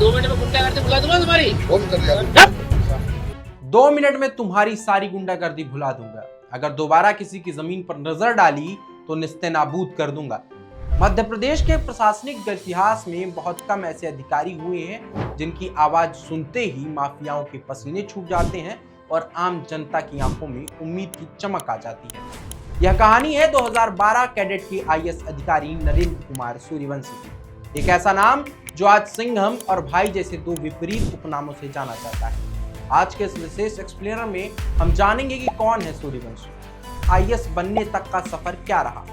2 minute में गुंडागर्दी भुला दूंगा तुम्हारी। फोन कर दिया। 2 मिनट में तुम्हारी सारी गुंडागर्दी भुला दूंगा। अगर दोबारा किसी की जमीन पर नजर डाली तो निस्तेनाबूद कर दूंगा। मध्य प्रदेश के प्रशासनिक इतिहास में बहुत कम ऐसे अधिकारी हुए हैं जिनकी आवाज सुनते ही माफियाओं के पसीने छूट जाते हैं और आम जनता की आंखों में उम्मीद की चमक आ जाती है। यह कहानी है 2012 कैडेट के आईएएस अधिकारी नरेंद्र कुमार सूर्यवंशी की। एक ऐसा नाम जो आज सिंघम और भाई जैसे दो विपरीत उपनामों से जाना जाता है। आज के इस विशेष एक्सप्लेनर में हम जानेंगे कि कौन है सूर्यवंशी, आईएएस बनने तक का सफर क्या रहा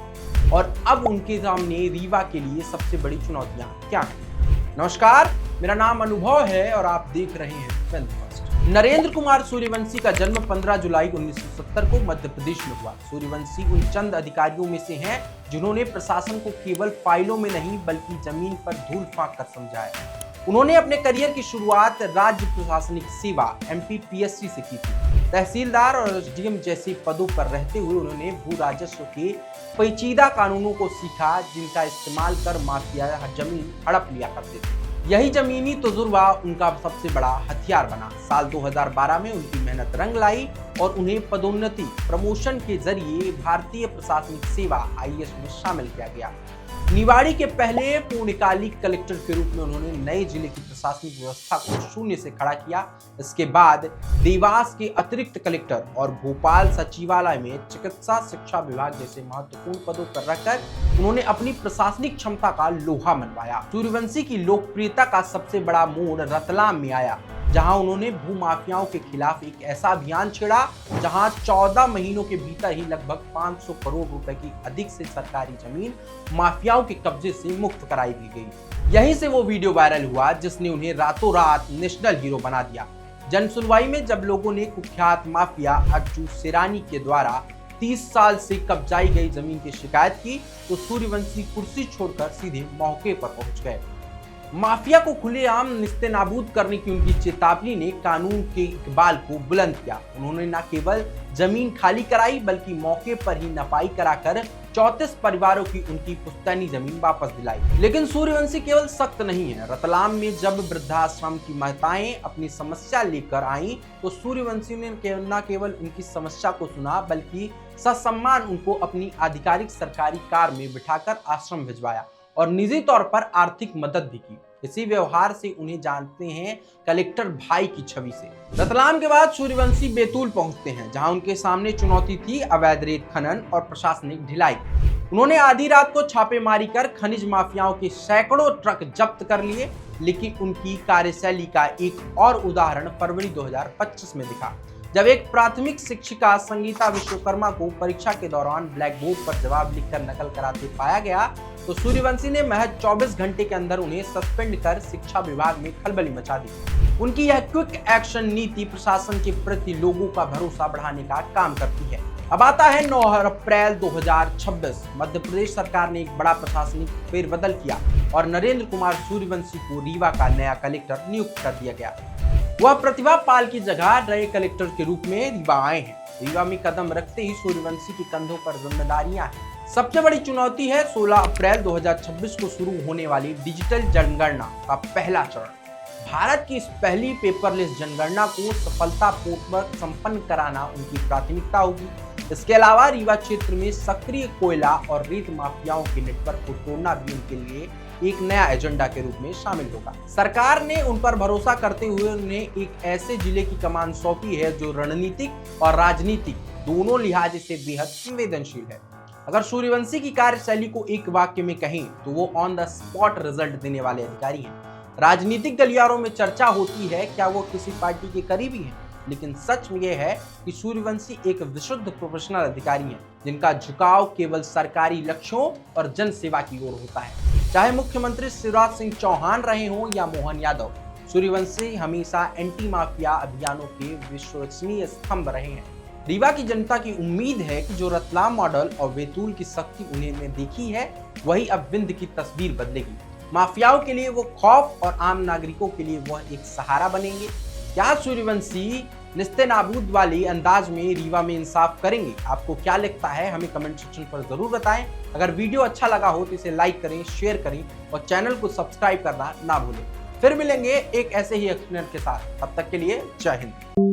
और अब उनके सामने रीवा के लिए सबसे बड़ी चुनौतियां क्या हैं। नमस्कार, मेरा नाम अनुभव है और आप देख रहे हैं ट्रेंड फर्स्ट। नरेंद्र कुमार सूर्यवंशी का जन्म 15 जुलाई 1970 को मध्य प्रदेश में हुआ। सूर्यवंशी उन चंद अधिकारियों में से हैं जिन्होंने प्रशासन को केवल फाइलों में नहीं बल्कि जमीन पर धूल फांक कर समझाया। उन्होंने अपने करियर की शुरुआत राज्य प्रशासनिक सेवा MPPSC से की थी। तहसीलदार और SDM जैसे पदों पर रहते हुए उन्होंने भू राजस्व के पेचीदा कानूनों को सीखा जिनका इस्तेमाल कर माफिया जमीन हड़प लिया करते थे। यही जमीनी तजुर्बा उनका सबसे बड़ा हथियार बना। साल 2012 में उनकी मेहनत रंग लाई और उन्हें पदोन्नति प्रमोशन के जरिए भारतीय प्रशासनिक सेवा IAS में शामिल किया गया। निवाड़ी के पहले पूर्णकालिक कलेक्टर के रूप में उन्होंने नए जिले की प्रशासनिक व्यवस्था को शून्य से खड़ा किया। इसके बाद देवास के अतिरिक्त कलेक्टर और भोपाल सचिवालय में चिकित्सा शिक्षा विभाग जैसे महत्वपूर्ण पदों पर रखकर उन्होंने अपनी प्रशासनिक क्षमता का लोहा मनवाया। सूर्यवंशी की लोकप्रियता का सबसे बड़ा मोड़ रतलाम में आया, जहां उन्होंने भू माफियाओं के खिलाफ एक ऐसा अभियान छेड़ा जहां 14 महीनों के भीतर ही लगभग 500 करोड़ रुपए की अधिक से सरकारी जमीन माफियाओं के कब्जे से मुक्त कराई दी गई। यहीं से वो वीडियो वायरल हुआ जिसने उन्हें रातों रात नेशनल हीरो बना दिया। जन सुनवाई में जब लोगों ने कुख्यात माफिया अज्जू सिरानी के द्वारा 30 साल से कब्जाई गई जमीन की शिकायत की तो सूर्यवंशी कुर्सी छोड़कर सीधे मौके पर पहुंच गए। माफिया को खुलेआम निस्तेनाबूद करने की उनकी चेतावनी ने कानून के इकबाल को बुलंद किया। उन्होंने न केवल जमीन खाली कराई बल्कि मौके पर ही नपाई कराकर 34 परिवारों की उनकी पुश्तैनी जमीन वापस दिलाई। लेकिन सूर्यवंशी केवल सख्त नहीं है। रतलाम में जब वृद्धाश्रम की माताएं अपनी समस्या लेकर आईं तो सूर्यवंशी ने न केवल उनकी समस्या को सुना बल्कि ससम्मान उनको अपनी आधिकारिक सरकारी कार में बिठाकर आश्रम भिजवाया और निजी तौर पर आर्थिक मदद भी की। इसी व्यवहार से उन्हें जानते हैं कलेक्टर भाई की छवि से। रतलाम के बाद सूर्यवंशी बैतूल पहुंचते हैं जहां उनके सामने चुनौती थी अवैध रेत खनन और प्रशासनिक ढिलाई। उन्होंने आधी रात को छापेमारी कर खनिज माफियाओं के सैकड़ों ट्रक जब्त कर लिए। लेकिन उनकी कार्यशैली का एक और उदाहरण फरवरी 2025 में दिखा जब एक प्राथमिक शिक्षिका संगीता विश्वकर्मा को परीक्षा के दौरान ब्लैक बोर्ड पर जवाब लिखकर नकल कराते पाया गया तो सूर्यवंशी ने महज 24 घंटे के अंदर उन्हें सस्पेंड कर शिक्षा विभाग में खलबली मचा दी। उनकी यह क्विक एक्शन नीति प्रशासन के प्रति लोगों का भरोसा बढ़ाने का काम करती है। अब आता है 9 अप्रैल 2026। मध्य प्रदेश सरकार ने एक बड़ा प्रशासनिक फेरबदल किया और नरेंद्र कुमार सूर्यवंशी को रीवा का नया कलेक्टर नियुक्त कर दिया गया। वह प्रतिभा पाल की जगह नए कलेक्टर के रूप में रीवा आए हैं। रीवा में कदम रखते ही सूर्यवंशी के कंधों पर जिम्मेदारियां हैं। सबसे बड़ी चुनौती है 16 अप्रैल 2026 को शुरू होने वाली डिजिटल जनगणना का पहला चरण। भारत की इस पहली पेपरलेस जनगणना को सफलतापूर्वक संपन्न कराना उनकी प्राथमिकता होगी। इसके अलावा रीवा क्षेत्र में सक्रिय कोयला और रेत माफियाओं के नेटवर्क को तोड़ना भी उनके लिए एक नया एजेंडा के रूप में शामिल होगा। सरकार ने उन पर भरोसा करते हुए उन्हें एक ऐसे जिले की कमान सौंपी है जो रणनीतिक और राजनीतिक दोनों लिहाज से बेहद संवेदनशील है। अगर सूर्यवंशी की कार्यशैली को एक वाक्य में कहें तो वो ऑन द स्पॉट रिजल्ट देने वाले अधिकारी हैं। राजनीतिक गलियारों में चर्चा होती है क्या वो किसी पार्टी के करीबी हैं, लेकिन सच ये है कि सूर्यवंशी एक विशुद्ध प्रोफेशनल अधिकारी हैं जिनका झुकाव केवल सरकारी लक्ष्यों और जन सेवा की ओर होता है। चाहे मुख्यमंत्री शिवराज सिंह चौहान रहे हों या मोहन यादव, सूर्यवंशी हमेशा एंटी माफिया अभियानों के विश्वसनीय स्तंभ रहे हैं। रीवा की जनता की उम्मीद है कि जो रतलाम मॉडल और बैतूल की शक्ति उन्होंने देखी है वही अब विंध्य की तस्वीर बदलेगी। माफियाओं के लिए वो खौफ और आम नागरिकों के लिए वह एक सहारा बनेंगे। क्या सूर्यवंशी निस्तेनाबूद वाले अंदाज में रीवा में इंसाफ करेंगे? आपको क्या लगता है हमें कमेंट सेक्शन पर जरूर बताएं। अगर वीडियो अच्छा लगा हो तो इसे लाइक करें, शेयर करें और चैनल को सब्सक्राइब करना ना भूलें। फिर मिलेंगे एक ऐसे ही एक्सप्लेनर के साथ, तब तक के लिए जय हिंद।